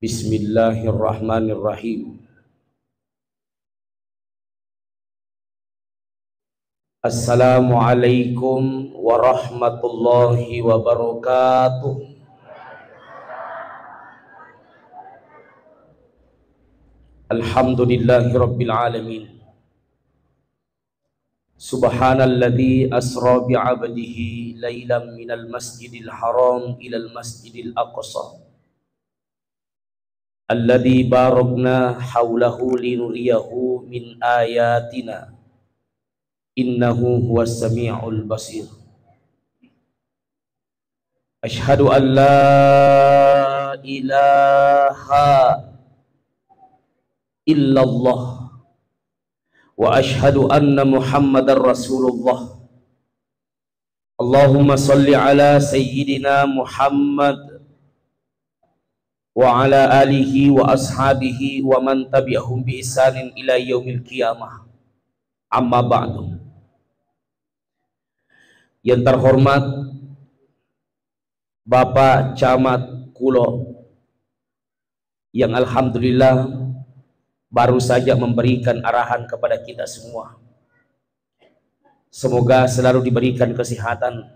Bismillahirrahmanirrahim. Assalamualaikum warahmatullahi wabarakatuh. Alhamdulillahi rabbil alamin. Subhanalladzi asra bi'abdihi lailan minal masjidil haram ilal masjidil aqsa alladzi barakna haulahu linuriyahu min ayatina innahu huwas sami'ul basir. Asyhadu an la ilaha illallah wa asyhadu anna muhammadar rasulullah. Allahumma salli ala sayyidina Muhammad wa ala alihi wa ashabihi wa man tabi'ahum bi ihsanin ila yaumil qiyamah. Amma ba'du. Yang terhormat Bapak Camat Kulo yang alhamdulillah baru saja memberikan arahan kepada kita semua. Semoga selalu diberikan kesehatan,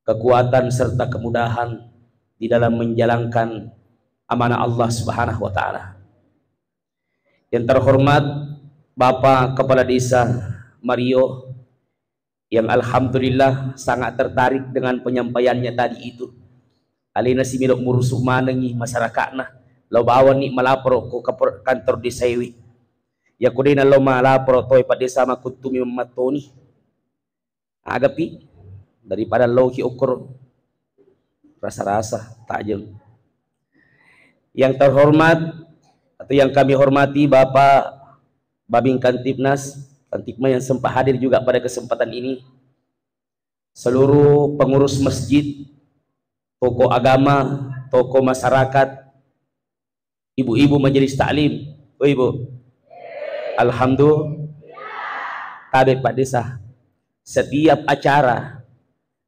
kekuatan serta kemudahan di dalam menjalankan amanah Allah Subhanahu wa taala. Yang terhormat Bapak Kepala Desa Mario yang alhamdulillah sangat tertarik dengan penyampaiannya tadi itu. Alina si milok murusuk manengi masyarakatna. Lo bawa ni malapor ko kantor desa iwi. Ya kudina lo malapor toy pa desa makutumi mamatoni. Agapi daripada lo ki ukur rasa-rasa tajam. Yang terhormat atau yang kami hormati Bapak Babing Kantipnas, Kantipma yang sempat hadir juga pada kesempatan ini. Seluruh pengurus masjid, tokoh agama, tokoh masyarakat, ibu-ibu majelis taklim. Oh ibu, alhamdulillah. Tabe Pak Desa, setiap acara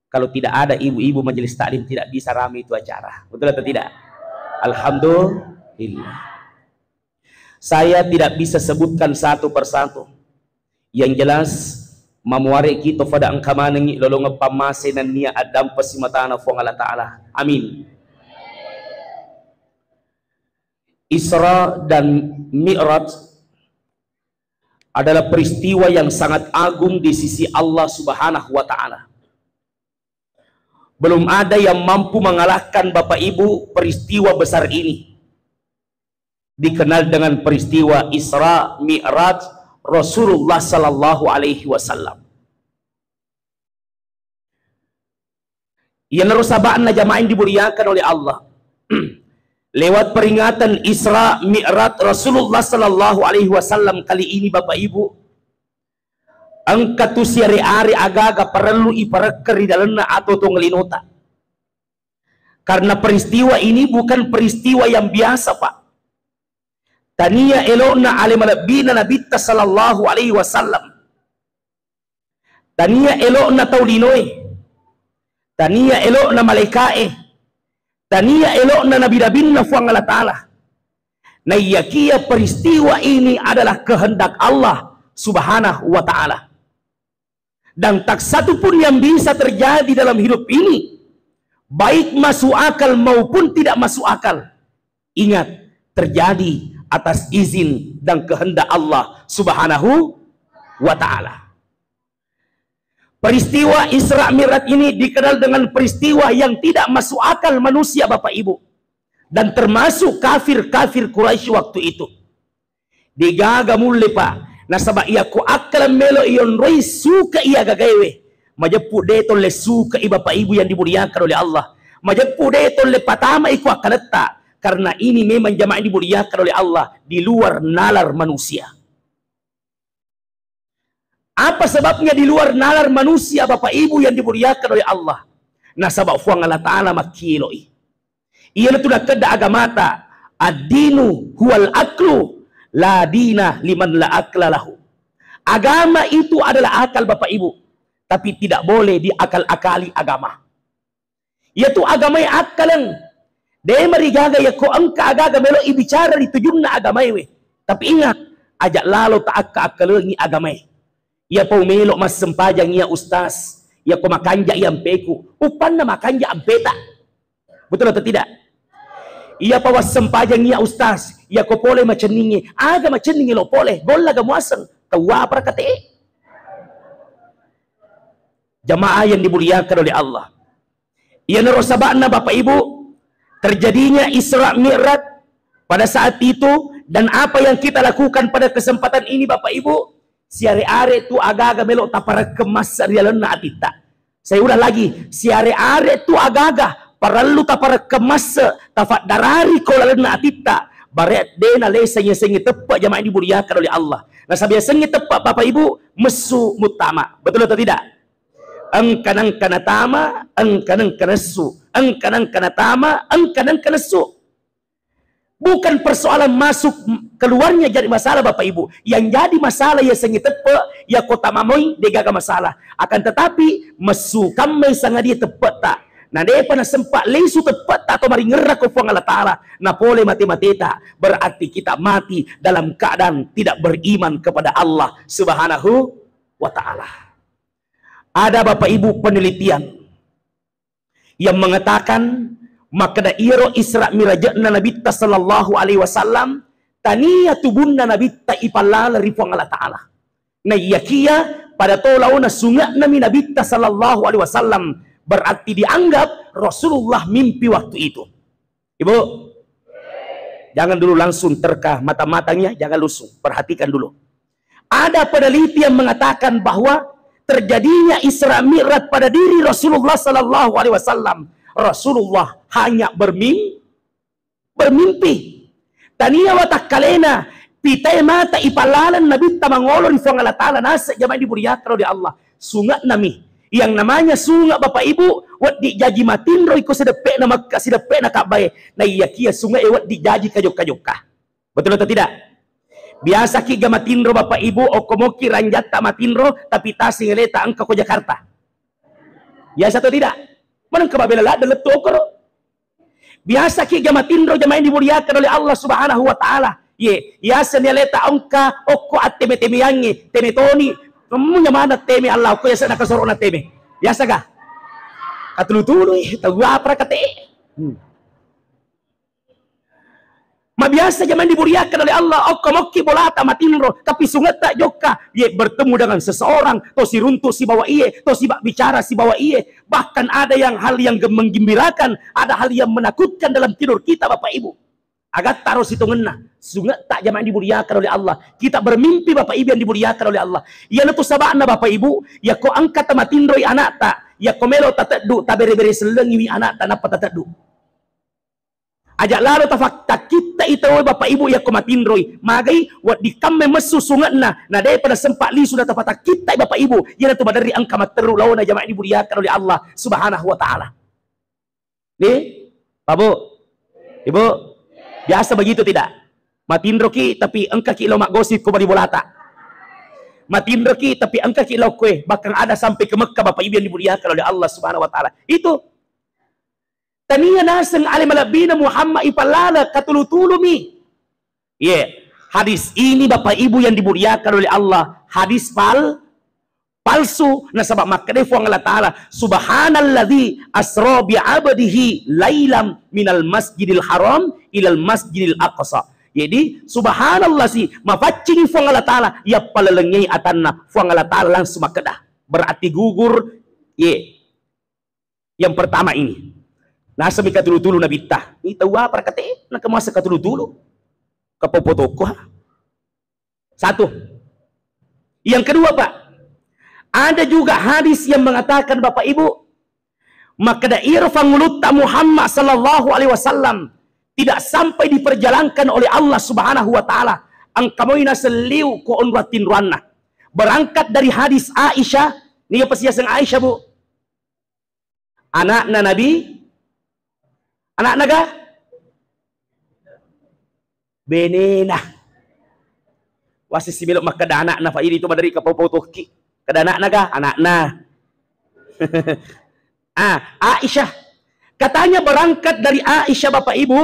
kalau tidak ada ibu-ibu majelis taklim tidak bisa ramai itu acara. Betul atau tidak? Alhamdulillah. Saya tidak bisa sebutkan satu persatu. Yang jelas mamuare kita pada angkamanengi lolong pamasenan niya adam pasimatana fong Allah Ta'ala. Amin. Isra dan Mi'raj adalah peristiwa yang sangat agung di sisi Allah Subhanahu wa taala. Belum ada yang mampu mengalahkan Bapak Ibu peristiwa besar ini. Dikenal dengan peristiwa Isra Mi'raj Rasulullah sallallahu alaihi wasallam. Yang narusabaan jamaah yang dimuliakan oleh Allah. Lewat peringatan Isra Mi'raj Rasulullah sallallahu alaihi wasallam kali ini Bapak Ibu, angka tu siari-ari aga-aga perlu iparekeri dalena atau tunggelinota. Karena peristiwa ini bukan peristiwa yang biasa Pak. Tania elona alimalabina nabita sallallahu alaihi wasallam. Tania elona taulinoy. Tania elona malaikae. Tania elokna nabi nabinna fuang Allah Ta'ala. Nah yakia peristiwa ini adalah kehendak Allah Subhanahu wa ta'ala. Dan tak satu pun yang bisa terjadi dalam hidup ini, baik masuk akal maupun tidak masuk akal, ingat terjadi atas izin dan kehendak Allah Subhanahu wa ta'ala. Peristiwa Isra Mi'raj ini dikenal dengan peristiwa yang tidak masuk akal manusia Bapak Ibu. Dan termasuk kafir-kafir Quraisy waktu itu. Digaga muli Pak. Nasaba iya ko akal melo iyon roi suka iya gagawe. Majepu deto le suka i Bapak Ibu yang dimuliakan oleh Allah. Majepu deto le patama iku akaleta. Karena ini memang jamaah dimuliakan oleh Allah. Di luar nalar manusia. Apa sebabnya di luar nalar manusia Bapak Ibu yang dimuliakan oleh Allah? Nah sabab fuang Allah Ta'ala makiloi. Ia tu nak keda agamata. Ad-dinu huwal aklu. La dina liman la akla lahu. Agama itu adalah akal Bapak Ibu. Tapi tidak boleh diakal-akali agama. Yaitu agama yang akalan. De marigaga ya ko angka agaga melo ibicara di tujunna agamai we. Tapi ingat, ajak lalo tak akalengi agamai. Ia pau melo mas sempajang ia ustaz. Ia ko makanja ia ampeku. Upan na makanja ampeta. Betul atau tidak? Ia pawas sempajang ia ustaz. Ia ko pole macam ningi. Aga macam ningi lo pole. Gol laga muasang. Tawa para kate. Jamaah yang dimuliakan oleh Allah. Ia narosabana Bapak Ibu, terjadinya Isra Mi'raj pada saat itu, dan apa yang kita lakukan pada kesempatan ini Bapak Ibu, siare-are tu aga-aga melok tapara kemas rialena atita. Saya udah lagi, siare-are tu aga-aga paralu tapara kemas tafat darari kolalena atita. Baret dena lesanya sengi tepat jamaah ini dimuliakan oleh Allah. Nah sabia sengi tepat Bapak Ibu mesu mutama. Betul atau tidak? Engkanang kana tama, engkanang kana su, engkanang kana tama, engkanang kana su. Bukan persoalan masuk keluarnya jadi masalah Bapak Ibu. Yang jadi masalah ya sengi tepe, ya kota mamoi degaga masalah. Akan tetapi mesu kamai sangat dia tepat tak. Nah dia pernah sempat lesu tepat tak atau mari ngerak ko Allah Taala. Nah boleh mati-mati tak. Berarti kita mati dalam keadaan tidak beriman kepada Allah Subhanahu wa Ta'ala. Ada Bapak Ibu penelitian yang mengatakan maka iro Isra Mirajna Nabi sallallahu alaihi wasallam taniyatu bunna Nabi ipalala rifang Allah Taala. Na yakia pada tolauna sunga Nabi sallallahu alaihi wasallam berarti dianggap Rasulullah mimpi waktu itu. Ibu, jangan dulu langsung terkah mata-matanya, jangan langsung, perhatikan dulu. Ada peneliti yang mengatakan bahwa terjadinya Isra Mi'raj pada diri Rasulullah sallallahu alaihi wasallam. Rasulullah hanya bermimpi. Tania watak kalena pitai mata ipalalan Nabi tamangolo di Allah Taala nasa jamaah dimuliakan oleh Allah. Sungat nami yang namanya sungat Bapak Ibu wat di jaji matinro iko sedepe na Makkah sedepe na Ka'bah. Na iya kia sungat wat di jaji kajok-kajokah. Betul atau tidak? Biasa ki gamatinro Bapak Ibu okomoki ranjata matinro tapi tasing leta angka ko Jakarta. Biasa atau tidak? Manang kababela dalam tokoro. Biasa ki gamatinro jamaah yang dimuliakan oleh Allah Subhanahu wa Ta'ala. Ye, biasa ni leta angka oko at teme-teme yangi, teme toni. Kamu nyamana teme Allah ko yasa nakasoro na teme. Biasa ka? Katulutuloy, tawa para kate. Mabiasa zaman dimuliakan oleh Allah. Oh komoki bolata matinro. Tapi sungat tak joka. Ye bertemu dengan seseorang. To si runtuh si bawa iye. To si bicara si bawa iye. Bahkan ada yang hal yang menggembirakan. Ada hal yang menakutkan dalam tidur kita Bapak Ibu. Agar taruh situ ngena. Sungat tak zaman dimuliakan oleh Allah. Kita bermimpi Bapak Ibu yang dimuliakan oleh Allah. Ya letu sabana Bapak Ibu. Ya ko angkat matinroi anak tak. Ya ko melo tatadu. Tabere-bere selengiwi anak tak napa tatadu. Ajak lalu tafakta kita itu Bapak Ibu ya komatinroi magai wat di kame mesu sungatna na daripada sempat li sudah tafata kita Bapak Ibu ya tu badari angka materu lawana jamaah dimuliakan oleh Allah Subhanahu wa Ta'ala. Nih Pak Bu Ibu biasa begitu tidak matinro ki tapi angka ki lo mak gosip ko bari bolata matinro ki tapi angka ki lo kue bahkan ada sampai ke Mekah Bapak Ibu yang dimuliakan oleh Allah Subhanahu wa Ta'ala. Itu tania naseng alim alabina Muhammad ipalala katulutulumi. Hadis ini Bapak Ibu yang dimuliakan oleh Allah. Hadis palsu. Nasabak makadai fuang Allah Ta'ala. Subhanalladzi asra bi'abadihi lailam minal masjidil haram ilal masjidil aqsa. Jadi subhanallah si mafacing fuang Allah Ta'ala. Ya palalengay atanna fuang Allah Ta'ala langsung makadah. Berarti gugur. Yang pertama ini. Nasa may katulutulu na bitah. Itawa para kate. Nakamasa katulutulu. Kapopotoko ha. Satu. Yang kedua Pak. Ada juga hadis yang mengatakan Bapak Ibu. Maka dairfang lutta Muhammad sallallahu alaihi wasallam. Tidak sampai diperjalankan oleh Allah Subhanahu wa Ta'ala. Ang kamoy na seliw ko onwatin ruanna. Berangkat dari hadis Aisyah. Ini apa sih yang Aisyah Bu? Anak na Nabi. Anak naga benena wasis si belok maka anak na faidi itu madari kapau toki kada anak naga anak na Aisyah Katanya berangkat dari Aisyah Bapak Ibu,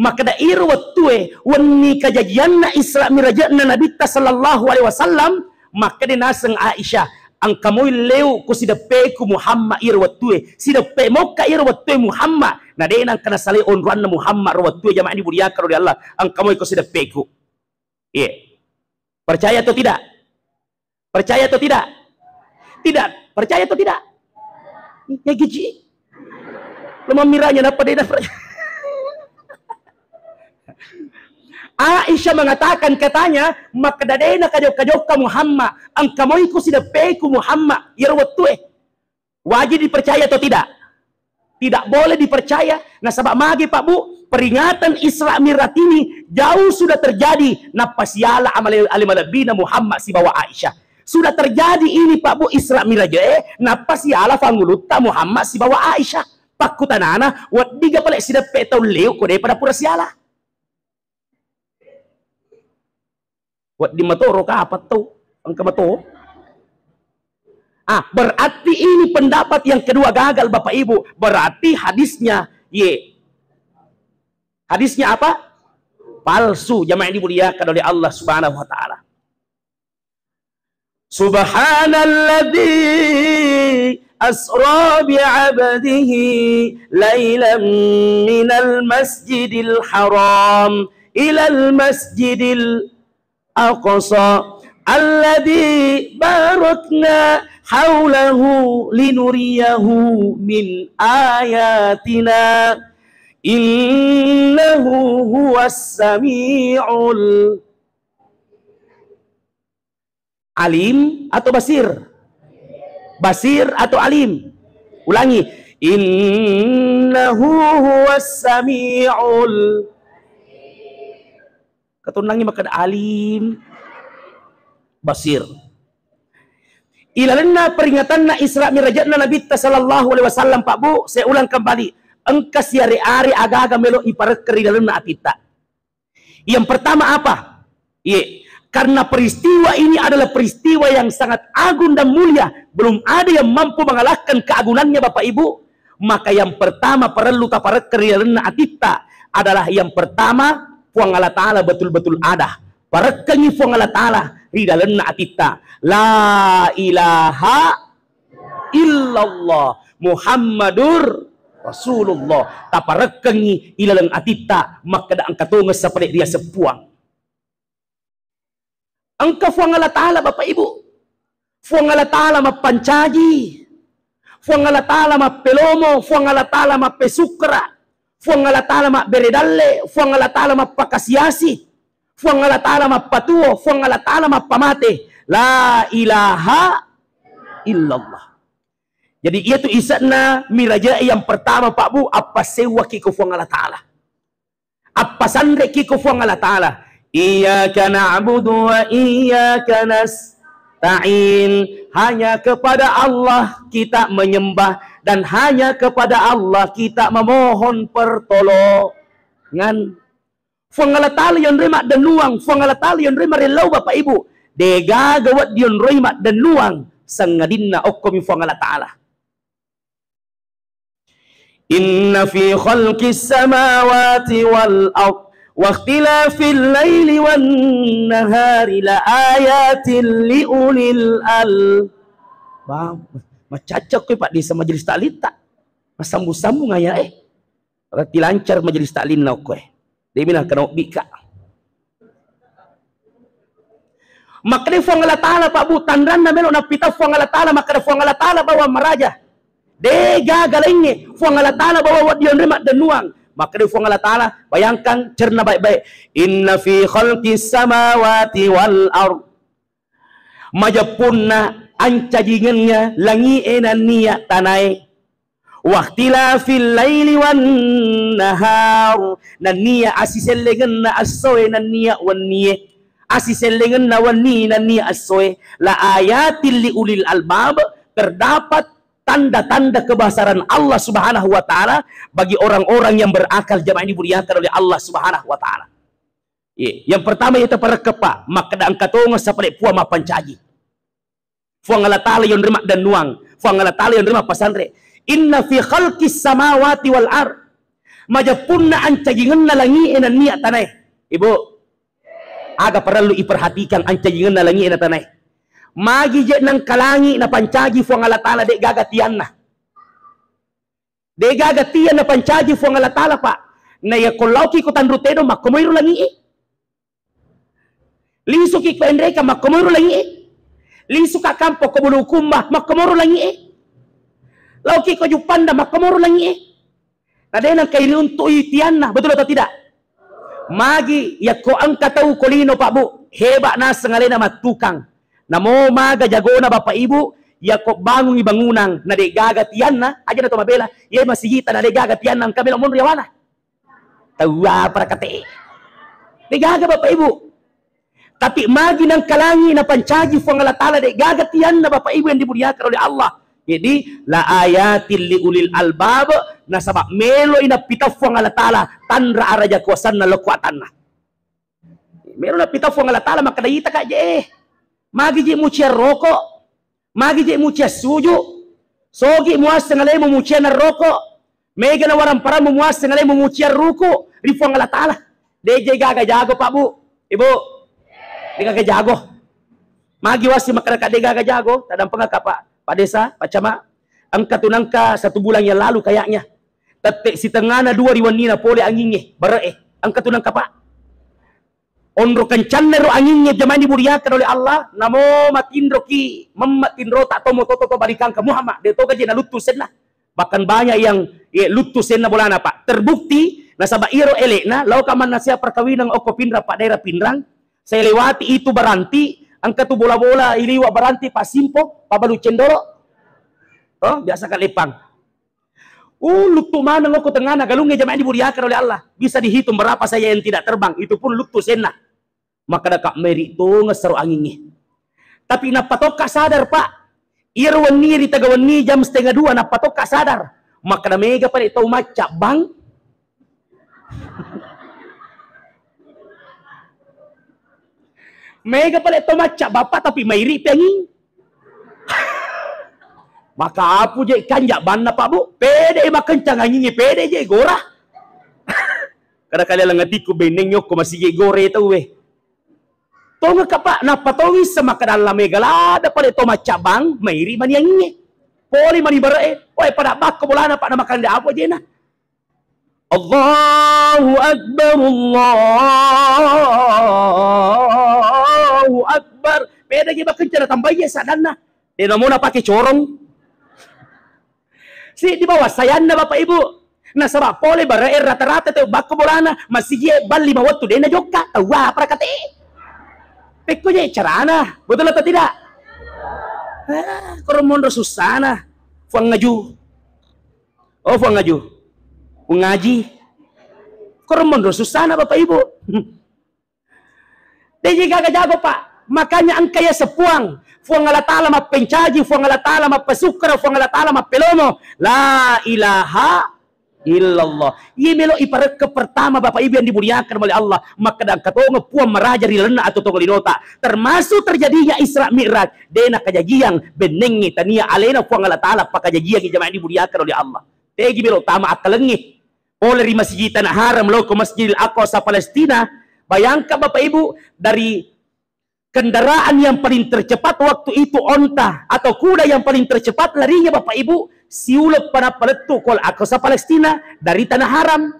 maka dair wattue wanni kajajianna Isra Mirajna Nabi sallallahu alaihi wasallam, maka dinaseng Aisyah ang kamoy leu ko sidape ku Muhammad ir wattue sidape mo ka ir wattue Muhammad na de nang kana sali onruan na Muhammad wattue jamaah dimuliakan oleh Allah, ang kamoy ko sidape ku. Percaya atau tidak? Percaya atau tidak? Tidak. Percaya atau tidak? Ya gizi. Lemah miranya dapat dia dapat. Aisyah mengatakan, katanya, maka dadena kajok-kajok ka Muhammad, ang kamoy ko sidapeku Muhammad, yarwatue. Wajib dipercaya atau tidak? Tidak boleh dipercaya. Nah, sabak magi Pak Bu, peringatan Isra Mi'raj ini jauh sudah terjadi. Napasiala amal-alimabina Muhammad si bawa Aisyah. Sudah terjadi ini Pak Bu Isra Mi'raj. Napasiala fanguluta Muhammad si bawa Aisyah. Pakutanana, wat diga pala sida petau leo ko daripada pura siala. Wat di matoro ka apa tuh? Ang kamato. Berarti ini pendapat yang kedua gagal Bapak Ibu. Berarti hadisnya hadisnya apa? Palsu. Jamaah dimuliakan oleh Allah Subhanahu wa taala. Subhanalladzi asra bi'abdihi laylan minal masjidil haram ilal masjidil aqsa alladzi barakna haulahu linuriyahu min ayatina innahu huwas sami'ul alim atau basir? Basir atau alim? Ulangi. Innahu huwas sami'ul. Ketunangi maka alim, basir. Ilalanna peringatanna Isra Mi'rajna Nabi sallallahu alaihi wasallam Pak Bu, saya ulang kembali. Engkas yari-ari aga-aga melo iparekkeri dalamna atita. Yang pertama apa? Karena peristiwa ini adalah peristiwa yang sangat agung dan mulia. Belum ada yang mampu mengalahkan keagungannya Bapak Ibu. Maka yang pertama perlu taparekkeriana atita adalah yang pertama puang Allah Ta'ala betul-betul ada. Parekkengi puang Allah Ta'ala ridalana atita. La ilaha illallah Muhammadur Rasulullah. Taparekkengi ilalang atita. Maka da angkatunga sa palit dia sepuang. Angka fuang Allah Ta'ala Bapak Ibu. Fuang Allah Ta'ala mapancaji. Fuang Allah Ta'ala mapelomo. Fuang Allah Ta'ala mapesukra. Fuang Allah Ta'ala maberedalle. Fuang Allah Ta'ala mapakasiasi. Fuang Allah Ta'ala mapatuo. Fuang Allah Ta'ala mapamate. La ilaha illallah. Jadi itu isana mirajai yang pertama Pak Bu. Apa sewa kiko fuang Allah Ta'ala. Apa sandre kiko fuang Allah Ta'ala. Iyyaka na'budu wa iyyaka nasta'in. Hanya kepada Allah kita menyembah dan hanya kepada Allah kita memohon pertolongan. Fuang Allah Ta'ala yon remak dan nuang, fuang Allah Ta'ala yon remak relau Bapak Ibu. Dega gawat yon remak dan nuang sangadinna okkomi fuang Allah Ta'ala. Inna fi khalqis samawati wal ardh واختلاف الليل والنهار لآيات لأولي الألباب. Macacok ke Pak di majelis taklim tak? Masambung-sambung aya Berarti lancar majelis taklim na ko Dia bilang kena bika. Maka dia fuang Allah Ta'ala Pak Bu tandran na melo na pita fuang Allah Ta'ala maka fuang Allah Ta'ala bawa maraja. Dega galenge fuang Allah Ta'ala bawa wadion remak dan nuang. Maka dia fuang Allah Ta'ala, bayangkan, cerna baik-baik. Inna fi khalqis samawati wal ardh. Majapunna ancajingannya langi enan niat tanai. Waqtilafil laili wan nahar. Nan niat asiselengan na asoe nan niat wan niat. Asiselengan na wan niat nan niat asoe. La ayatil li ulil albab. Terdapat tanda-tanda kebesaran Allah Subhanahu wa Ta'ala bagi orang-orang yang berakal. Jamaah ini dimuliakan oleh Allah Subhanahu wa Ta'ala. Yang pertama itu para kepak maka da angkatonga sa pale puang mapancaji. Fuang Allah Ta'ala yon remak dan nuang. Fuang Allah Ta'ala yon remak pasandre. Inna fi khalqis samawati wal ard majapunna ancagingan na langi enan niya tanay. Ibu, aga perlu iperhatikan ancagingan na langi enan tanay. Magi je nang kalangi na pancagi fu ang alatala de gagatian na. De gagatian na pancagi fu ang alatala pa. Na yakulaw ki ko tanruteno makumoyro langi eh. Liso ki ko Enrica makumoyro langi eh. Liso ka kampo ko bulukumba makumoyro langi eh. Law ki ko Jupanda makumoyro langi eh. Na de nang kailiun tuoy tiyan na. Betul atau tidak? Magi yako ang kataw kolino pa bu. Heba na sangalay na matukang. Namo maga jago na Bapak Ibu, yako bangun ibangunang na de gagatian na, aja na tumabela, ye masigita na de gagatian ng kabila mo riyawana. Tawa para kate. De gaga Bapak Ibu. Tapi magi ng kalangi na pancagi fu ang alatala de gagatian na Bapak Ibu yang dimuliakan oleh Allah. Jadi la ayatil li ulil albab na sabab melo ina pitaf fu ang alatala tanra araja kuasan na lokwatan na. Melo na pitaf fu ang alatala makadayita ka je. Magi je mucia rokok, magi je mucia suju, sogi muas sengalai memucia na rokok, mega na warang para memuas sengalai memucia ruku, rifuang Allah Ta'ala. Deje gaga jago Pak Bu, Ibu, gaga jago. Magi wasi masyarakat de gaga jago, tadang pengaka Pak Desa, Pak Camat, ang katunangka 1 bulan yang lalu kayaknya, tetek si tengana 2 riwanina pole anginnya, ang katunangka Pak. Onro kencan nero anginnya zaman dimuliakan oleh Allah. Namo matindro ki memmatindro tak tomo toto balikan ke Muhammad. Dia toga jena lutusen lah. Bahkan banyak yang lutusen na bolana Pak. Terbukti nasaba iro elekna lau kaman nasia perkawinan oko pindra Pak daerah Pindrang. Saya lewati itu baranti. Angka tu bola-bola iliwa baranti Pak Simpo, Pak Balu Cendoro. Oh, biasa kan lepang. Lutu mana ngoko tengana galungnya zaman dimuliakan oleh Allah. Bisa dihitung berapa saya yang tidak terbang. Itu pun lutusen lah. Maka dah kak Mary itu ngeseru anginnya. Tapi napatok kak sadar Pak. Irwan ni tagawan ni jam 1:30 napatok kak sadar. Maka dah mega pada itu macam bang. Mega pada itu macam bapak tapi Mary pengen. Maka apa je kanjak ban Pak Bu? Pede makan cang anginnya pede je gorah. Kadang-kadang ngatiku beneng nyok masih je gore itu weh. Tonga Pak, napatongi sama kadalam megalada pada to macabang, mairi mani anginnya. Poli mani barae, oi pada bak kebolana Pak nama kanda apa je na. Allahu Akbar, Allahu Akbar. Peda je bakan cara tambah ya sadana. Dia namuna pakai corong. Si di bawah sayanda Bapak Ibu. Nah sabab poli barae rata-rata tu bak kebolana masih je bal 5 waktu dia na joka. Tahu apa kate? Pekunya carana, betul atau tidak? Kalau mondro susana, fuang ngaju, fuang ngaju, ngaji. Kalau mondro susana Bapak Ibu. Dia gak jago Pak, makanya angkaya sepuang, fuang alatala ma pencaji, fuang alatala ma pesukra, fuang alatala ma pelomo, la ilaha illallah. Ia melo iparat ke pertama Bapak Ibu yang dimuliakan oleh Allah. Maka dan katongo puang meraja rilena atau togolinota. Termasuk terjadinya Isra Mi'raj. Dena kajajiang benengi tania alena puang Allah Ta'ala pakajajiang jamaah dimuliakan oleh Allah. Tegi melo tama akalengi. Oleh di masjid tanah haram lo ke Masjidil Aqsa Palestina. Bayangkan Bapak Ibu dari kendaraan yang paling tercepat waktu itu onta atau kuda yang paling tercepat larinya Bapak Ibu siulap pada paletu kol Aqsa Palestina dari tanah haram.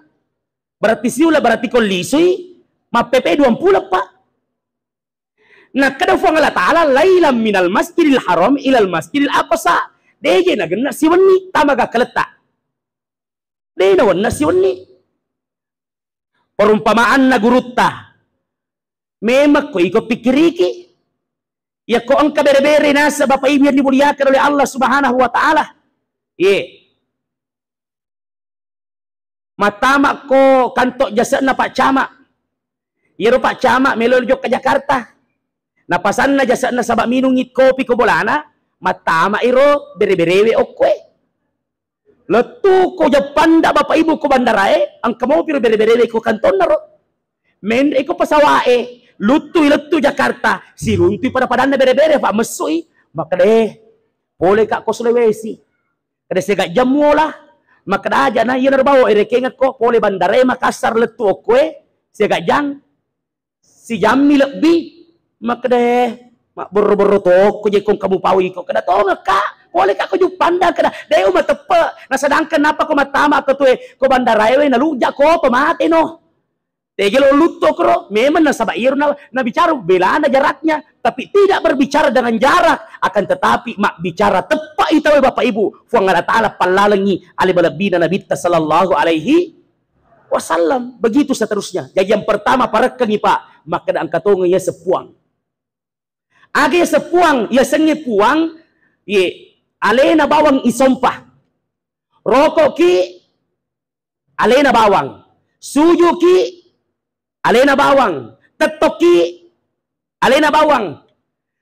Berarti siulap berarti kol lisui ma PP 20 Pak. Nah kada fuang Allah Ta'ala lailam minal masjidil haram ilal masjidil Aqsa. Deje na gena siwani tamaga kaleta. Dena wana siwani. Perumpamaan na gurutta. Memak ko iko pikiriki. Ya ko ang kabere-bere nasa Bapak Ibu yang dimuliakan oleh Allah Subhanahu wa Ta'ala. Matama ko kantok jasa na Pak Camat. Iro Pak Camat melo jok ke Jakarta. Napasan na jasa na sabak minungit kopi ko bolana. Matama iro bere-berewe okwe. Letu ko Japanda Bapak Ibu ko bandarae. Ang kamo piro bere-berewe ko kanton na ro. Men ko pasawae. Lutu Jakarta. Sirunti pada padana bere-bere Pak mesui. Maka deh. Boleh kak ko Sulawesi. Kada segak jamu lah. Maka dah aja na iya narbawa irekengat ko pole bandare Makassar letu okwe segak jang si jami lebih maka deh mak boro-boro to ko je kong kamu pawi ko kada to ngaka pole ka ko ju pandang kada deu mah tepe na sedangkan apa ko matama ko tuwe ko bandara we na luja ko pamate no tegelo lutto kro memang na sabair na bicara belana jaraknya tapi tidak berbicara dengan jarak akan tetapi mak bicara tepat itu Bapak Ibu fuang Allah Ta'ala palalangi ali balabina Nabi sallallahu alaihi wasallam begitu seterusnya. Jadi yang pertama para kengi Pak maka da angkatonga ya sepuang age sepuang ya sengi puang ye alena bawang isompah rokok ki alena bawang suju ki alena bawang tetoki alena bawang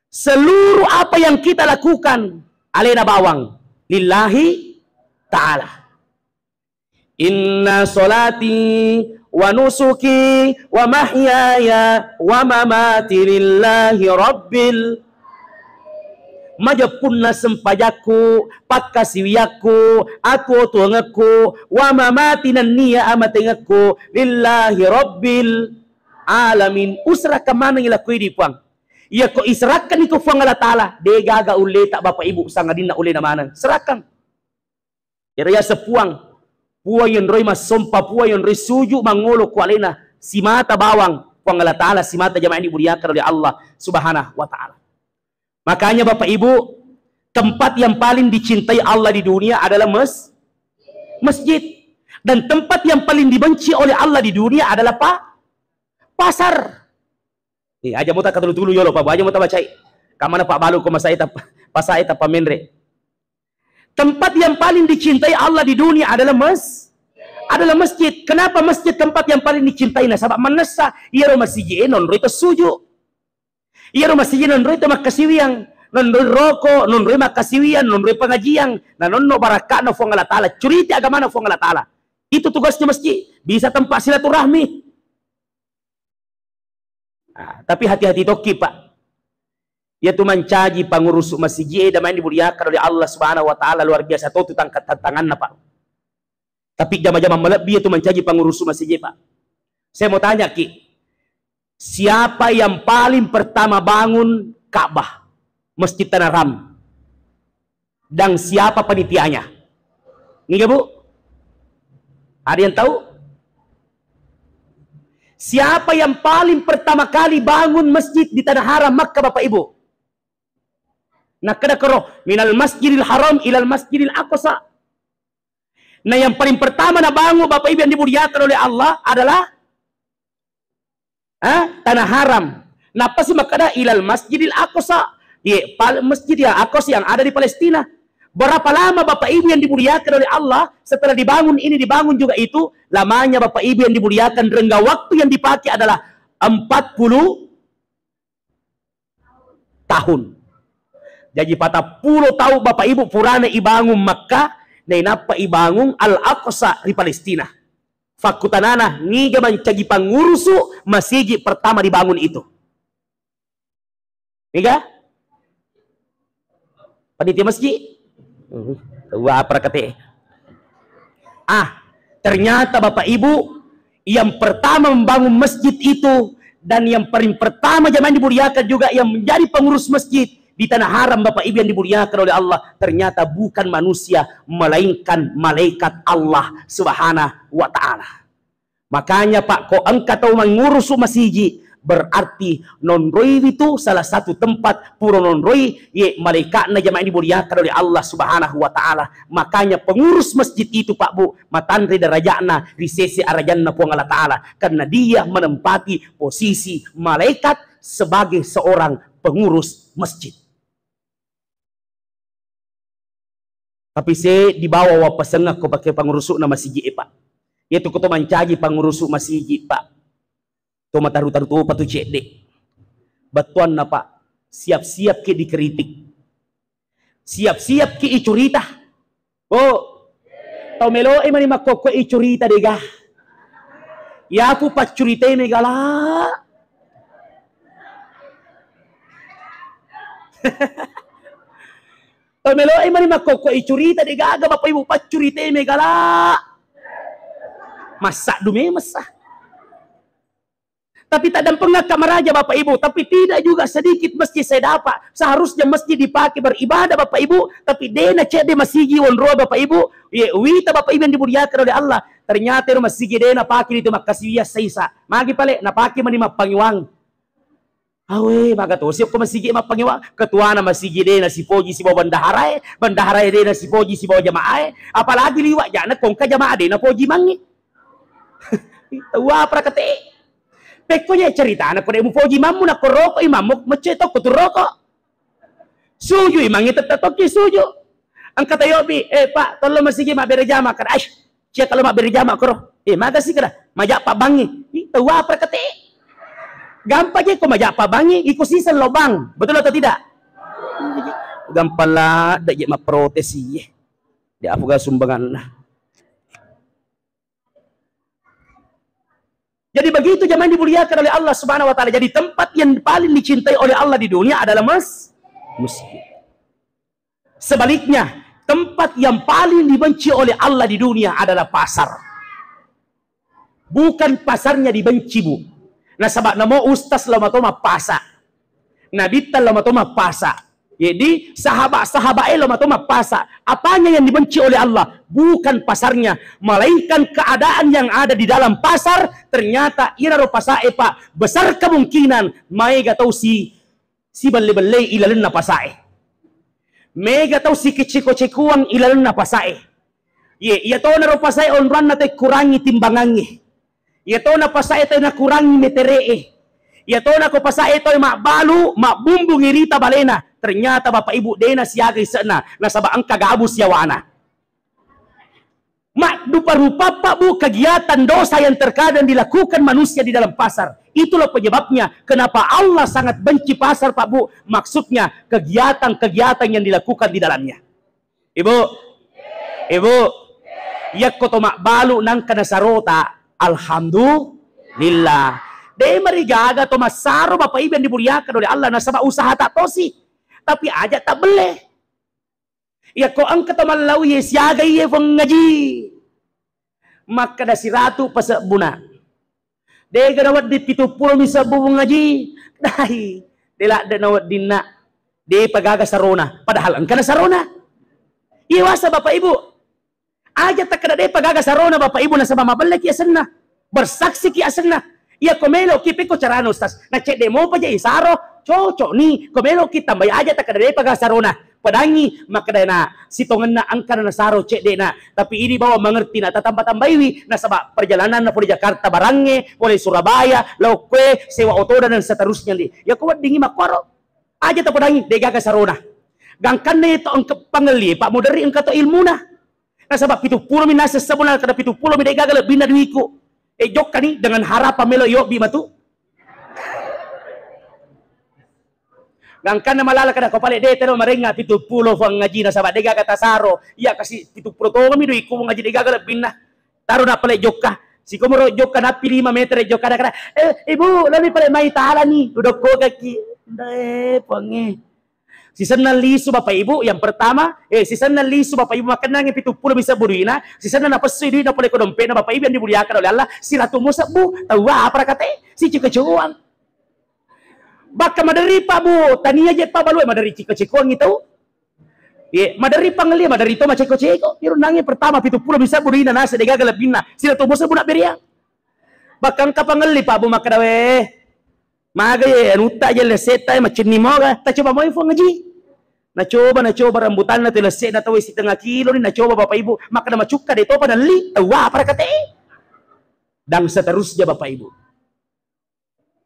seluruh apa yang kita lakukan alena bawang lillahi ta'ala. Inna solati wa nusuki wa mahyaya wa mamati lillahi rabbil majapunna sempajaku pakasiwiyaku aku tuangaku wa mamati nanniya amatengaku lillahi rabbil alamin usra kamana ngilakui di puang iya ko iserakan iko fuang Allah Ta'ala degaga ule tak Bapak Ibu sangadina ule namanan serakan ya sepuang puang yon roy mas sompa puang yon roy suju mangolo kualena si mata bawang fuang Allah Ta'ala si mata jamaah ini dimuliakan oleh Allah Subhanahu wa Ta'ala. Makanya Bapak Ibu tempat yang paling dicintai Allah di dunia adalah masjid dan tempat yang paling dibenci oleh Allah di dunia adalah pasar. Aja mau tak kata dulu yolo Pak, aja mau tak baca. Kamana Pak Balu ko masai tap pasai tap pamenre. Tempat yang paling dicintai Allah di dunia adalah masjid. Kenapa masjid tempat yang paling dicintai? Nah, sebab manasa iya ro masjid non ro itu suju. Iya ro masjid non ro itu makasiwiang, non ro roko, non ro makasiwian, non ro pengajian, nah non no barakah no fuang Allah Ta'ala. Curita agama no fuang Allah Ta'ala. Itu tugasnya masjid. Bisa tempat silaturahmi. Nah, tapi hati-hati toki Pak. Yaitu mencaji pengurus masjid dan main dimuliakan oleh Allah Subhanahu wa Ta'ala luar biasa tuh tangan Pak. Tapi jama-jama melebih itu mencaji pengurus masjid Pak. Saya mau tanya Ki, siapa yang paling pertama bangun Ka'bah Masjid Tanah Ram? Dan siapa panitianya? Nih Bu? Ada yang tahu? Siapa yang paling pertama kali bangun masjid di Tanah Haram Makkah Bapak Ibu? Nah kada keroh minal masjidil haram ilal masjidil aqsa. Nah yang paling pertama na bangun Bapak Ibu yang dimuliakan oleh Allah adalah Tanah Haram. Nah pasti makada ilal masjidil aqsa. Masjid yang Aqsa yang ada di Palestina. Berapa lama Bapak Ibu yang dimuliakan oleh Allah setelah dibangun ini dibangun juga itu lamanya Bapak Ibu yang dimuliakan rengga waktu yang dipakai adalah 40 tahun. Jadi patah puluh tahun Bapak Ibu purana ibangun Makkah na inapa ibangun Al-Aqsa di Palestina. Fakutanana niga mencagi pengurusu masjid pertama dibangun itu. Niga? Panitia masjid? Wah, prakate. Ternyata Bapak Ibu yang pertama membangun masjid itu dan yang paling pertama jamaah dimuliakan juga yang menjadi pengurus masjid di Tanah Haram Bapak Ibu yang dimuliakan oleh Allah ternyata bukan manusia melainkan malaikat Allah Subhanahu wa Ta'ala. Makanya Pak, kok engkau tahu mengurus masjid berarti non-roi itu salah satu tempat puro non-roi ye malaikatna jamaah dimuliakan oleh Allah Subhanahu wa Ta'ala. Makanya pengurus masjid itu Pak Bu matandri derajatna di sisi arajanna puang Allah Ta'ala karena dia menempati posisi malaikat sebagai seorang pengurus masjid. Tapi saya dibawa wa pasengah ko pakai pengurusuk na masjid Pak. Yaitu ko to mancaji pengurusuk masjid Pak. To mataru-taru to patu cek dek. Batuan na Pak. Siap-siap ke dikritik. Siap-siap ke icurita. Oh. Tau melo mani makoko icurita dega. Ya aku pas curita megala. Melo ay mani makoko icurita de gaga Bapak Ibu pacurita megala. Masak dume masah. Tapi tak ada pengak kamaraja Bapak Ibu, tapi tidak juga sedikit masjid saya dapat. Seharusnya masjid dipakai beribadah Bapak Ibu, tapi dena cek de masjid onro Bapak Ibu. Ye wita Bapak Ibu yang dimuliakan oleh Allah. Ternyata itu masjid dena pakai itu makasih saisa. Magi pale napaki mani mapangiwang. Awe maga to siap ko masjid mapangiwang. Ketua na masjid dena si poji si bawa bandaharae dena si poji si bawa jamaah. Apalagi liwat jana kongka jamaah dena poji mangi. Tahu apa kate? Pekkonya cerita anak kode mu poji mamu nak koroko imamuk macetok ko turoko. Suju imangi tetatoki suju. Angkat ayobi, Pak, tolong masih mak berjama kan. Aish, cia kalau mak berjama koro. Maga sih kada. Majak Pak Bangi. Tahu apa kate? Gampang je ko majak Pak Bangi, ikut sisan lobang. Betul atau tidak? Gampang lah, dak je mak protes sih. Dia apa ga sumbangan lah. Jadi begitu jemaah dimuliakan oleh Allah Subhanahu wa taala. Jadi tempat yang paling dicintai oleh Allah di dunia adalah masjid. Sebaliknya, tempat yang paling dibenci oleh Allah di dunia adalah pasar. Bukan pasarnya dibenci, Bu. Nah, sebab nama ustaz lama toma pasar. Nabi lama toma pasar. Jadi sahabat-sahabat lama toma pasar. Apanya yang dibenci oleh Allah? Bukan pasarnya, melainkan keadaan yang ada di dalam pasar. Ternyata ira pasar Pak, besar kemungkinan mega tahu si belle-belle ilalenna pasar. Mega tahu si keciko-cikuang ilalenna pasar. Iya tahu na pasar onran na kurangi timbangannya. Iya tahu na pasar tayo na kurangi meteree. Iya tahu na ko pasar tayo mak balu, mak bumbu ngirita balena. Ternyata Bapak Ibu dena siaga isena nasaba angka gabus yawana. Mak rupa-rupa Pak Bu kegiatan dosa yang terkadang dilakukan manusia di dalam pasar. Itulah penyebabnya kenapa Allah sangat benci pasar Pak Bu. Maksudnya kegiatan-kegiatan yang dilakukan di dalamnya. Ibu, ya koto mak balu nang kana sarota. Alhamdulillah. De marigaga to masaro Bapak Ibu yang dimuliakan oleh Allah nasaba usaha tak tosi. Tapi aja tak boleh. Ya ko ang katamal ye siaga ye fong ngaji. Maka da si ratu pasak buna. De ganawat di 70 misa bubung ngaji. Dai. Dela da nawat dinna. De pagaga sarona. Padahal ang kana sarona. Iwasa Bapak Ibu. Aja tak kada de pagaga sarona Bapak Ibu na sa mamabalik ya senna. Bersaksi ki asenna. Iya komelo kipi ko carano ustaz. Na cek demo pa je isaro. Cocok nih, komelo kita tambah aja tak ada pagasarona. Padangi makadana sitongan na angka na saro cek dena. Tapi ini bawa mengerti na tatambah-tambahi na sabab perjalanan na dari Jakarta barangnya, boleh Surabaya, Lauke, sewa otoda dan seterusnya di. Ya kuat dingi makwaro. Aja tak padangi dega kasarona. Gangkan na ito ang pangeli Pak Moderi ang kato ilmu na. Na sabab 70 minasa sabuna kada 70 mi dega lebih na duiku. Jok kani dengan harapan melo yo bi matu. Gangkan na malala kada ko pale de tero marenga 70 fang ngaji na sabat dega kata saro iya kasi 70 to mi dui ko ngaji dega kada pinna taro na pale jokka si ko moro jokka na 5 meter jokka kada ibu lami pale mai taala ni duduk ko kaki pange si sanna lisu Bapak Ibu yang pertama si sanna lisu Bapak Ibu makan nang 70 bisa buruina si sanna na pasu di na pale ko dompe na Bapak Ibu yang dimuliakan oleh Allah silatu musabu tahu apa kate si cukucuan. Baka madari pa Bu, taniya jet pa baloi madari ciko-ciko gitu. Ye, madari pangli, madari to maceko-ceko. Pero nangi pertama 70 bisa burina nasa dega galabina. Sila to bosa bunak beria. Bakang kapangli pa Bu makadawe. Maga ye anuta je leseta macin ni moga. Ta coba mo info ngaji. Na coba rambutan na telese na tawi si tengah kilo ni na coba Bapak Ibu. Maka na macuka de to pa dali. Tawa para kate. Dan seterusnya Bapak Ibu.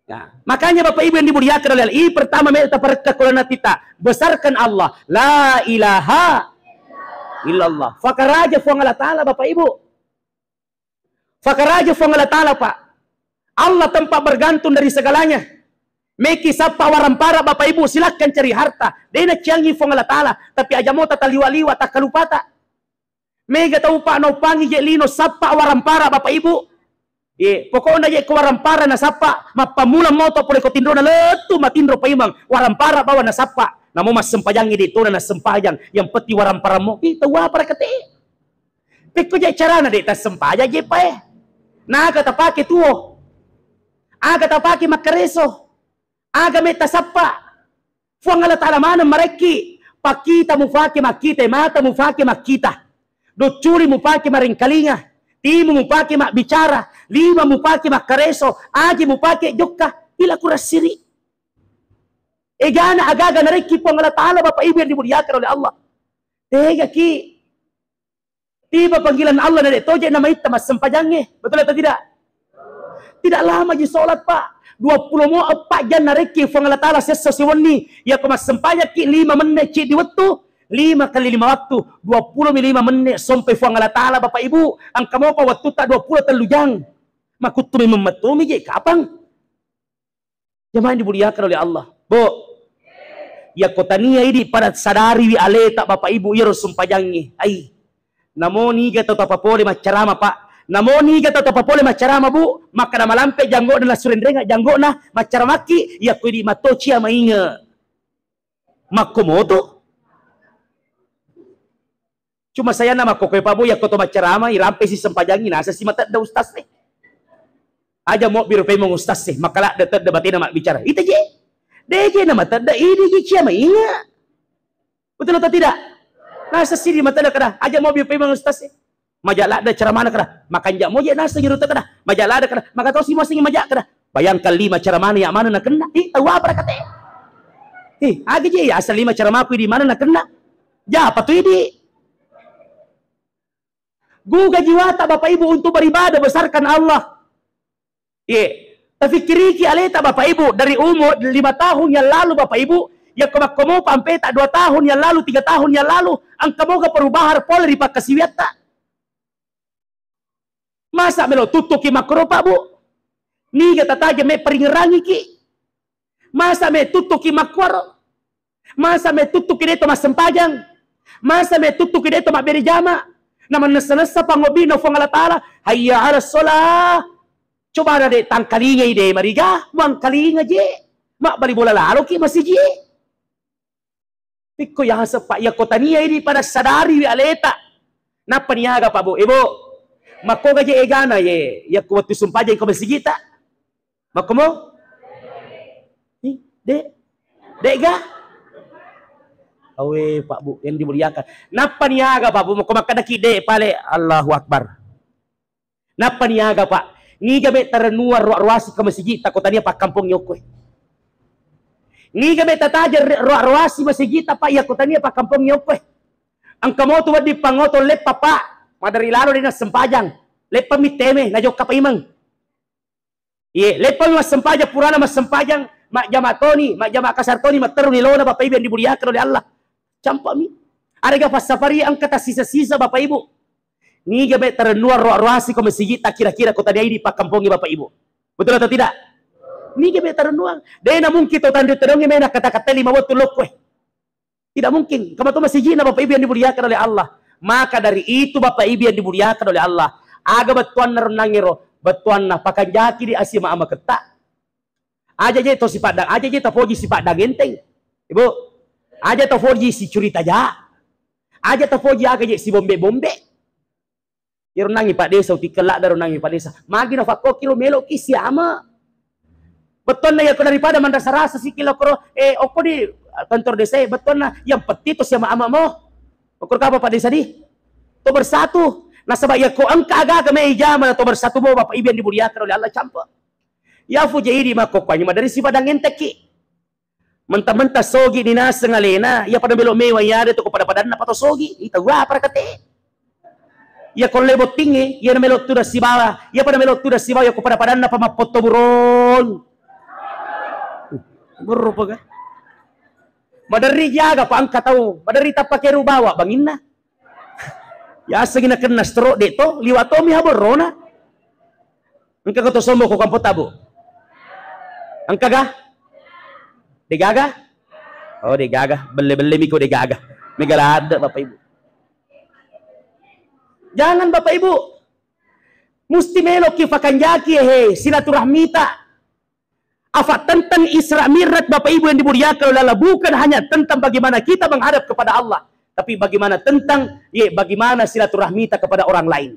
Nah, makanya Bapak Ibu yang dimuliakan oleh Allah, pertama mereka perkakulan kita besarkan Allah, la ilaha illallah. Fakaraja fuang Allah Ta'ala Bapak Ibu. Fakaraja fuang Allah Ta'ala Pak. Allah tempat bergantung dari segalanya. Meki sapa warampara Bapak Ibu silakan cari harta. Dena ciangi fuang Allah Ta'ala. Tapi aja mau tata liwa-liwa tak kalupata. Mega tahu Pak no pangi jelino sapa warampara Bapak Ibu. Pokoknya je ko warampara na sapa, mapamula mo to pole ko tindro na letu matindro pa imang warampara bawa na sapa. Namo mas sempajang dito na sempajang yang peti warampara mo. Tawa para kate. Peko je cara na dita sempaja je pa Naga tapake tuo. Aga tapake makareso. Aga meta sapa. Fuang ala ta'ala mana mareki. Pakita mufake makita, mata mufake makita. Docuri mufake maringkalinga. Timu mupake mak bicara, lima mupake mak kareso, aji mupake jokka, ila kurasiri. Egana agaga nareki pong Allah Ta'ala Bapak Ibu yang dimuliakan oleh Allah. Tega ki. Tiba panggilan Allah dari toje nama ita mas sempajangnya. Betul atau tidak? Tidak lama je solat Pak. 24 jam nareki pong Allah Ta'ala sesa siwani. Ya kemas sempajang ki 5 menit cik di waktu. 5 kali 5 waktu 25 menit sampai fuang Allah Ta'ala Bapak Ibu ang kamu pa waktu tak 20 telujang makutumi memetumi je kapan jemaah dimuliakan oleh Allah bu ya kotania ini pada sadari wi ale tak Bapak Ibu ya sumpajangi ai namoni gato tapapole macarama Pak namoni gato tapapole macarama Bu maka na malampe janggo na surendrenga janggo na macaramaki ya kudi matochi mainga makomoto. Cuma saya nama kokoy pabu ya koto macarama irampe si sempajangi nasa si mata da ustaz nih. Aja mau biru pe mong ustaz sih makala detet debatin nama bicara. Itu je. Deje nama tada ini je cia mainga. Betul atau tidak? Nasa si di mata da kada aja mau biru pe mong ustaz sih. Majalah da cara mana kada makan jak mo je nasa ngiru kada. Majalah da kada maka tahu si masing majak kada. Bayangkan 5 cara mana yang mana nak kena. Tahu apa kata? Agi je ya asal 5 cara maku di mana nak kena. Ja apa tu ini? Guga jiwata Bapak Ibu untuk beribadah besarkan Allah. Tapi kiriki aleta Bapak Ibu dari umur 5 tahun yang lalu Bapak Ibu ya kamu sampai tak 2 tahun yang lalu 3 tahun yang lalu ang kamu ke perubahan polri pak kasiwata. Masa melo tutuki makro Pak Bu. Ni kata taja me peringerangi ki. Masa me tutuki makwar. Masa me tutuki deto mas sempajang. Masa me tutuki deto mak beri jama. Naman nasa pangobino fong Allah Ta'ala hayya ala sholah coba ada deh tangkalinga ide mariga mang kalinga je mak bali bola lalo ki masih je pikko ya sepak ya kotania ini pada sadari wi aleta napa niaga Pak Bu Ibu makoga je egana ye ya kuwatu sumpaja ko masih kita makomo de ga Awe Pak Bu yang dimuliakan. Napa niaga Pak Bu? Mau makan kide pale Allahu Akbar. Napa niaga Pak? Ni gabe taranuar ruasi ke masjid takut tadi Pak kampung nyokwe. Ni gabe tataja ruasi masjid Pak ya kotania Pak kampung nyokwe. Ang kamoto wadi pangoto lepa Pak. Madari lalo din sempajang. Lepa miteme na jok kapaimang. Lepa mas sempajang purana mas sempajang mak jamatoni, mak jamak kasartoni materu ni lona Bapak Ibu yang dimuliakan oleh Allah. Campak mi. Ada pas safari ang kata sisa-sisa Bapak Ibu. Ni gabe terenuar ruasi ko masjid tak kira-kira kota dia ini Pak kampungi Bapak Ibu. Betul atau tidak? Ni gabe terenuar. Dena mungkin to tandu terong mena kata-kata 5 waktu lokwe. Tidak mungkin. Kamu tu masjid na Bapak Ibu yang dimuliakan oleh Allah. Maka dari itu Bapak Ibu yang dimuliakan oleh Allah. Aga betuan na renangiro, betuan na pakanjaki di asima ama ketak. Aja je to si padang, aja je to foji si padang genteng. Ibu, aja to foji si curita ja. Aja to foji aga je si bombe-bombe. Ya runangi Pak Desa uti kelak da runangi Pak Desa. Magi na fakko kilo melo ki si ama. Beton na ya ko daripada mandasa rasa si kilo kro opo di kantor desa beton na yang peti to si ama mo. Okor ka Pak Desa di. To bersatu. Nasaba ya ko angka aga me ijama to bersatu mo Bapak Ibu yang dimuliakan oleh Allah campa. Ya fujairi makokwanyo madari si padang enteki. Mentah-mentah sogi ni nasa ngalena, ya pada belok mewah ya ada tu kepada padan na pato sogi, ita wah para kate. Ya kalau lebot tinggi, ya na melok tu dah si bawah, ya pada melok tu dah si bawah ya kepada padan na pamapoto buron. Burro pa ka. Madari jaga pa angka tahu, madari tapake rubawa bangin na. Ya sagina kena stroke dito, liwato mi habor rona. Angka ko to sombo ko kampo tabo. Angka ga? Degaga? Oh, degaga. Bele-bele miko degaga. Megalada Bapak Ibu. Jangan Bapak Ibu. Musti melok ki fakanjaki silaturahmita. Afa tentang Isra Mi'raj Bapak Ibu yang dimuliakan oleh Allah, bukan hanya tentang bagaimana kita menghadap kepada Allah, tapi bagaimana tentang bagaimana silaturahmita kepada orang lain.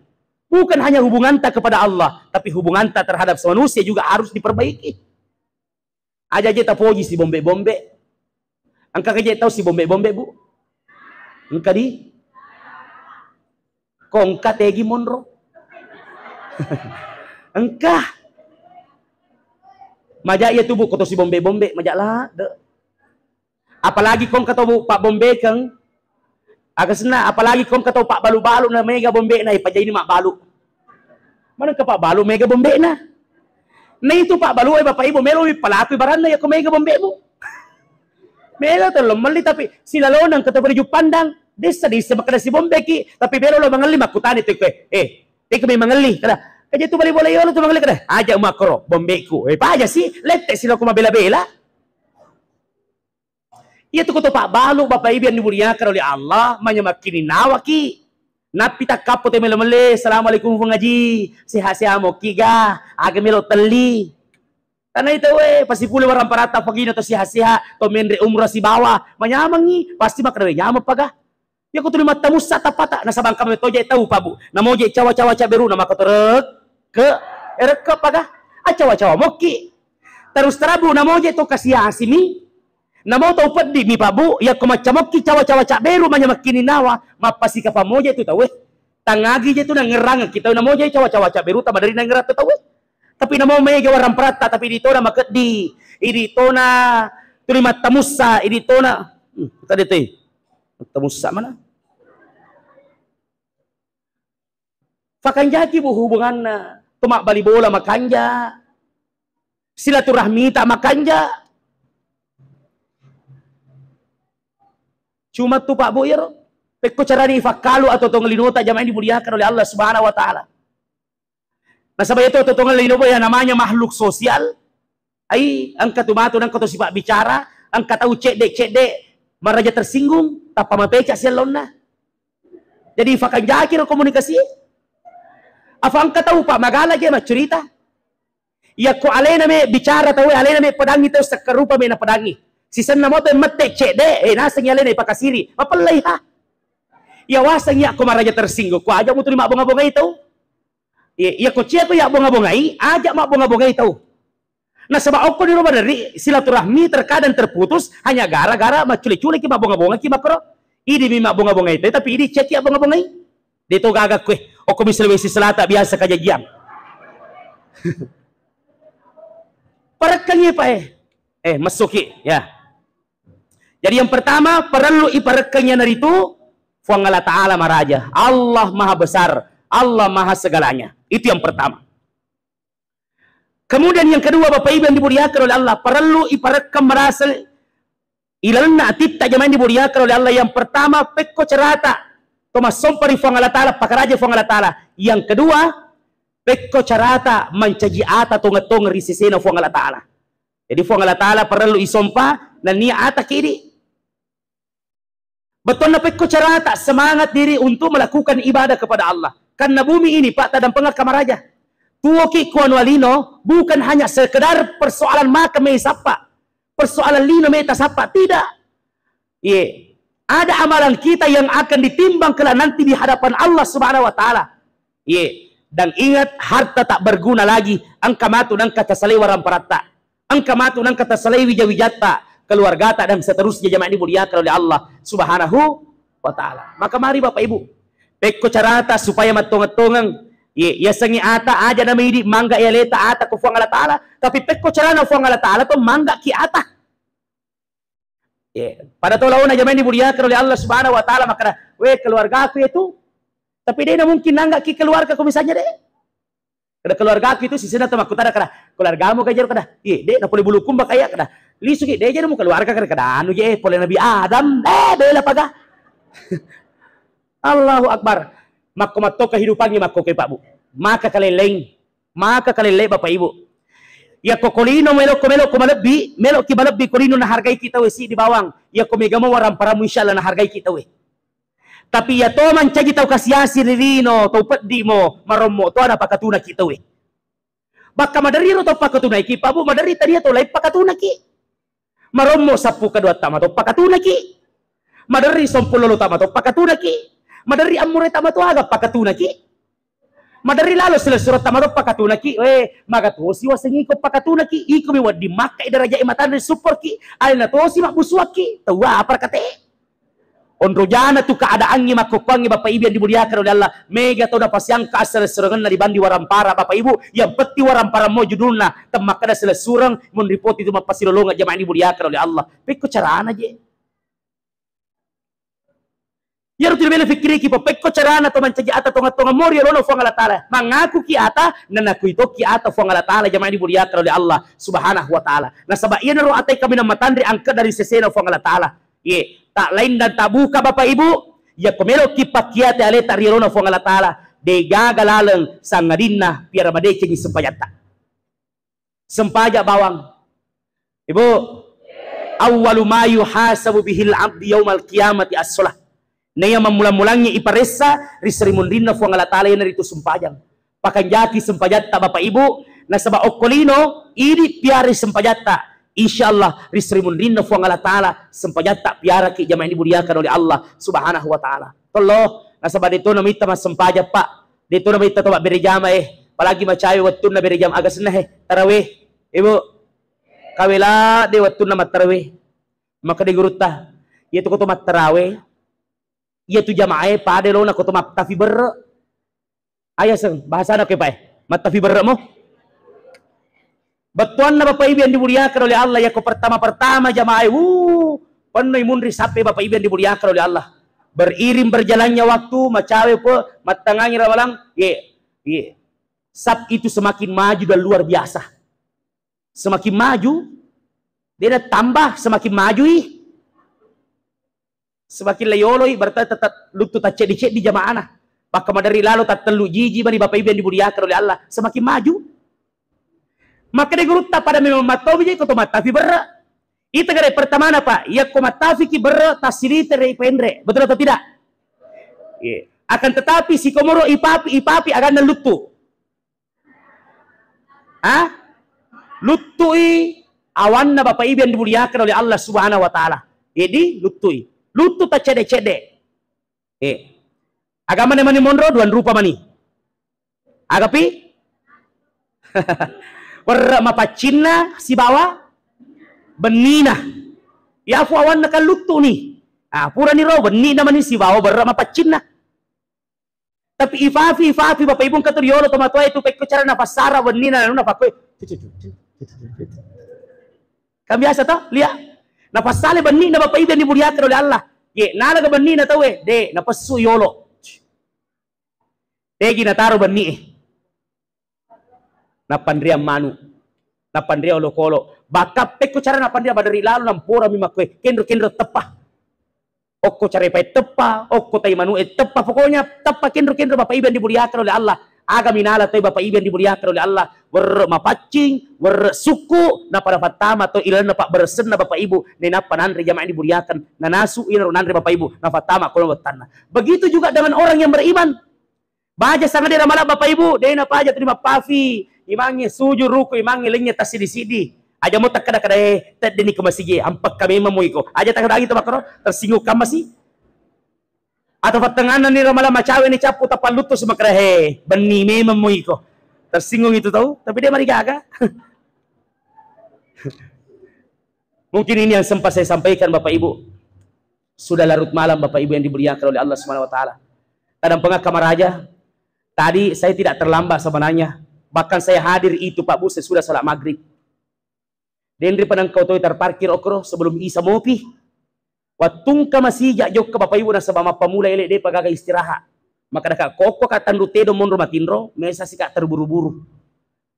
Bukan hanya hubungan kita kepada Allah, tapi hubungan kita terhadap manusia juga harus diperbaiki. Aja tak puji si bombe-bombe. Angka kerja tahu si bombe-bombe, Bu? Angka di kongka tegi monro. Angka majak ya tubuh kotor si bombe-bombe, majak lah. Apalagi kong kata Pak Bombe kang, agak senang. Apalagi kong kata Pak Balu-Balu na mega bombe na ipajay ni Mak Balu. Mana ke Pak Balu mega bombe na? Na itu Pak Balu Bapak Ibu melo palaku ibaran na ya ko mega bombe mo. Melo terlalu mali tapi sila lonang kata berju pandang desa makana si bombe ki tapi melo lo mangali makutan itu ke tika may mangali kada. Kaya itu balik bola yun, itu mga likod. Aja makro, bombeku. Pa aja sih, lete sila kumabela-bela. Itu ko to Pak Balu, Bapak Ibu yang dimuliakan oleh Allah, manyamakkininawa ki. Napita kapo te mele-mele, assalamualaikum ngaji. Siha-siha mo kiga, aga melo tali. Karena itu pasti pula orang parata pagina to siha-siha, to menre umrah si bawa, manyamangi, pasti makna nyama paga. Ya ko tuloy matamus sa tapata, nasa bangka mo toja tahu pa Bu. Namo je cawa-cawa beru nama kotorek. Ke ereka paga acawa-cawa moki terus terabu namo je to kasih asimi namo to pedi mi pabu ya ko macamoki cawa-cawa cak beru manya makkininawa mapasi ka pamoja itu tahu tangagi je tu nangerang kita namo je cawa-cawa cak beru ta dari nangerat tahu tapi namo mega waram prata tapi dito na makedi idito na tulima tamusa idito na tadi teh tamusa mana fakanjaki bu hubungan tumak bali bola makanja silaturahmi tak makanja cuma tu Pak Bu ya pekko cara ni fakalu atau tongelinota jamaah dimuliakan oleh Allah Subhanahu wa taala. Nah sabay itu atau tongelinota yang namanya makhluk sosial ai angka tumato nang kato sifat bicara angka tahu cedek maraja tersinggung tapa mapeca selonna jadi fakanjaki ro komunikasi. Apa angka tahu Pak magala je cerita. Ya ko alena me bicara tahu alena me padangi tahu sakarupa me na padangi. Sisan na mo to mate cede nasang alena ipakasiri. Mapalay ha. Ya wasang ya ko maraja tersinggo. Ko aja mo tuli mabonga-bonga ito. Ya ko cia ko ya bonga-bongai, aja mak bonga-bonga ito. Nah sebab ko di rumah dari silaturahmi terkadang terputus hanya gara-gara maculi-culi ki mabonga-bonga ki makro. Idi mi mabonga-bonga ito tapi idi cek ya bonga-bongai. Dito gagak kue. O kung Sulawesi Selatan biasa kajagian. Parekannya Pak masuki ya. Jadi yang pertama perlu iparekannya dari itu Fuang Allah Ta'ala Maraja. Allah Maha Besar, Allah Maha segalanya. Itu yang pertama. Kemudian yang kedua Bapak Ibu yang dimuliakan oleh Allah, perlu iparekam merasa ilalna tita jamaah dimuliakan oleh Allah. Yang pertama pekko cerata Thomas sompari Fuang Allah Ta'ala, pakaraja Fuang Allah Ta'ala. Yang kedua, pekko carata mancaji ata tongatong risisena Fuang Allah Ta'ala. Jadi Fuang Allah Ta'ala perlu isompa na niya ata kiri. Betul na pekko carata semangat diri untuk melakukan ibadah kepada Allah. Karena bumi ini Pak tadang pengak kamaraja. Tuoki kuan walino bukan hanya sekedar persoalan maka may sapa. Persoalan lino may tasapa. Tidak. Ada amalan kita yang akan ditimbang kelak nanti di hadapan Allah Subhanahu wa taala. Dan ingat harta tak berguna lagi. Angka matu nang kata salai waram parata. Angka matu nang kata salai wijawijata. Keluarga tak dan seterusnya jamaah dimuliakan oleh Allah Subhanahu wa taala. Maka mari Bapak Ibu, pekko carata supaya matong-tongang ya sangi ata aja na may mangga ya leta ata ko Fuang Allah Ta'ala. Tapi pekko carana Fuang Allah Ta'ala to mangga ki ata. Pada tolong aja main dimuliakan oleh Allah Subhanahu wa taala maka keluarga aku itu tapi dia na mungkin nanggak ki keluarga ko misalnya deh. Kada keluarga aku itu sisina to makutada kada keluargamu kajar kada. Deh na poli bulukum ba kaya kada. Lisu ki deh jadi mu keluarga kada anu je poli Nabi Adam bela paga. Allahu Akbar. Maka mato kehidupannya maka ke Pak Bu. Maka kaleleng Bapak Ibu. Ya kokolino melo kumalebi melo kibalebi kolino na hargai kita we si di bawang ya komegamo waram para insyaallah na hargai kita we Tapi ya to man cagi tau kasiasi ririno, tau peddi mo, maromo, to ada pakatuna kita we. Baka madari ro tau pakatuna ki, pabu madari tadi tau lai pakatuna ki. Maromo sapu kedua tama tau pakatuna ki. Madari sompulolo tama tau pakatuna ki. Madari amure tama tau aga pakatuna ki. Madari lalo sila surat tama tau pakatuna ki. Maga to si wasengi ko pakatuna ki. Iko mi wadi makai daraja imatan super ki. Alina to si makbuswa ki. Tahu apa kate? Ondro jana tu keadaannya makupangi Bapak Ibu yang dimuliakan oleh Allah. Mega tau dapat yang kasar serangan na dibandi warampara Bapak Ibu. Yang peti warampara mo judulna. Temakada sila surang. Menripot itu mapasilolonga jamaah dimuliakan oleh Allah. Peko carana je. Ya rutin bela fikri ki peko carana to mancaji ata tonga mori lono fo Allah taala. Mangaku ki ata nanaku itu ki ata fo Allah taala jamaah dimuliakan oleh Allah Subhanahu wa taala. Nah sabab ieu ro atai kami na matandri angkat dari sesena fo Allah taala. Ye, tak lain dan tak buka Bapak Ibu, ya komelo kipakiate ale tarirona fo Allah taala de gagalaleng sangadinna piara madece ni sempajata. Sempaja bawang. Ibu, awwalu ma yuhasabu bihil abdi yaumal qiyamati as-shalah. Naya mamula-mulangnya iparesa risrimundinna fo Allah taala yana itu sempajang. Pakanjaki sempajata Bapak Ibu, na saba okolino ini piari sempajata. Insyaallah risrimundinna fu Allah taala sempajata piara ki jamaah dimuliakan oleh Allah Subhanahu wa taala. Tolong nasaba dito namita mas sempaja Pak. Dito namita to berjama palagi macayo wattun na berjam agas nah tarawih. Ibu kawela de wattun na tarawih. Maka di gurutta yaitu ko to mat tarawih. Yaitu jamaah pade lo na ko to mat tafi ber. Ayaseng bahasa na ke Pak. Mat tafi ber mo. Batuan na Bapak Ibu yang dimuliakan oleh Allah ya ko pertama jamaah penuh mundri sampai Bapak Ibu yang dimuliakan oleh Allah. Beriring berjalannya waktu macawe po matangangi rawalang sab itu semakin maju dan luar biasa. Semakin maju dia tambah semakin maju semakin layoloi berarti tetap lutut cek di jamaah. Maka dari lalu tak telu jiji bani Bapak Ibu yang dimuliakan oleh Allah semakin maju. Maka dia gurutta pada memang matobi je ko matafi berra. Itu kare pertama Pak, ya ko matafi ki berra tasilite rei pendre. Betul atau tidak? Akan tetapi si komoro ipapi akan lutu. Lutui awanna Bapak Ibu yang dimuliakan oleh Allah Subhanahu wa taala. Jadi lutui. Lutu ta cede-cede. Agama mani monro duan rupa mani. Agapi Warra mapacina si bawa benina. Ya fu awan nakal lutu ni. Pura ni ro benina man si bawa warra mapacina. Tapi ifafi Bapak Ibu katur yolo tomatoi itu pek cara na pasara benina na pakoi. Kan biasa toh? Lihat. Na pasale benina Bapak Ibu yang dimuliakan oleh Allah. Ye, nala ka benina tahu de na pasu yolo. Degi na taro benni. Napandria manu, napandria olokolo, bakap peko cara napandria badari lalu nampora mimakwe, kendro tepa, oko cara pai tepa, oko tai manu tepa, pokoknya tepa kendro Bapak Ibu yang dimuliakan oleh Allah, aga minala tai Bapak Ibu yang dimuliakan oleh Allah, mapacing, suku, napada fatama atau ilan napak bersen na Bapak Ibu, napa nandri jamaah dimuliakan, nanasu ilan nandri Bapak Ibu, nafatama kalau tanah. Begitu juga dengan orang yang beriman, baca sangat dia malah Bapak Ibu, dia napa aja terima pafi. Imangi sujud ruku imangi lenya tasidi-sidi. Aja mo takada-kada tadini ka masigi ampak kami mamuy ko. Aja takada agi makro tersinggung ka masi. Atau patenganan ni ramala macawe ni capu tapan lutus makrahe. Beni me mamuy ko. Tersinggung itu tahu, tapi dia mari gaga. Mungkin ini yang sempat saya sampaikan Bapak Ibu. Sudah larut malam Bapak Ibu yang dimuliakan oleh Allah Subhanahu wa taala. Kadang pengakamar aja. Tadi saya tidak terlambat sebenarnya. Bahkan saya hadir itu Pak Bu sesudah salat maghrib. Dendri panang kau tahu terparkir okro sebelum isa mopi. Watung ka masih jok ke Bapak Ibu na sabama pamula ele de pagaga istirahat. Maka dak koko katan rutedo monro matinro mesa sika terburu-buru.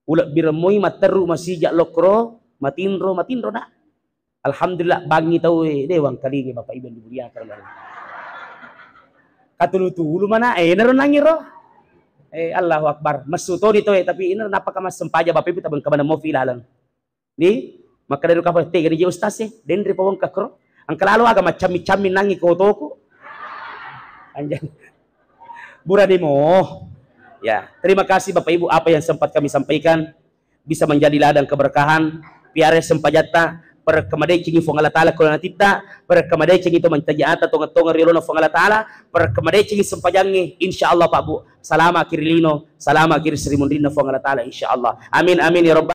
Ulah biremoi materu masih jak lokro matinro na. Alhamdulillah bangi tahu dewang kali Bapak Ibu dimuliakan Allah. Katulutu ulu mana naron nangiro. Allahu Akbar. Masuto dito tapi ini napaka mas sempaja Bapak Ibu tabang kabana mo filalang. Ni maka dari kapal tega di ustaz dendri pawang kakro. Ang kalalo aga macam-macam nangi ko toko. Anjan. Buradimo. Ya, terima kasih Bapak Ibu apa yang sempat kami sampaikan bisa menjadi ladang keberkahan. Piare sempajata per kemadai cingi fong Allah Ta'ala kalau natita per kemadai cingi to mantajata tonga rilona fong Allah Ta'ala per kemadai cingi sempajangi insyaallah Pak Bu salama kirilino salama kiri Sri Mundina fong Allah Ta'ala insyaallah amin amin ya rabbal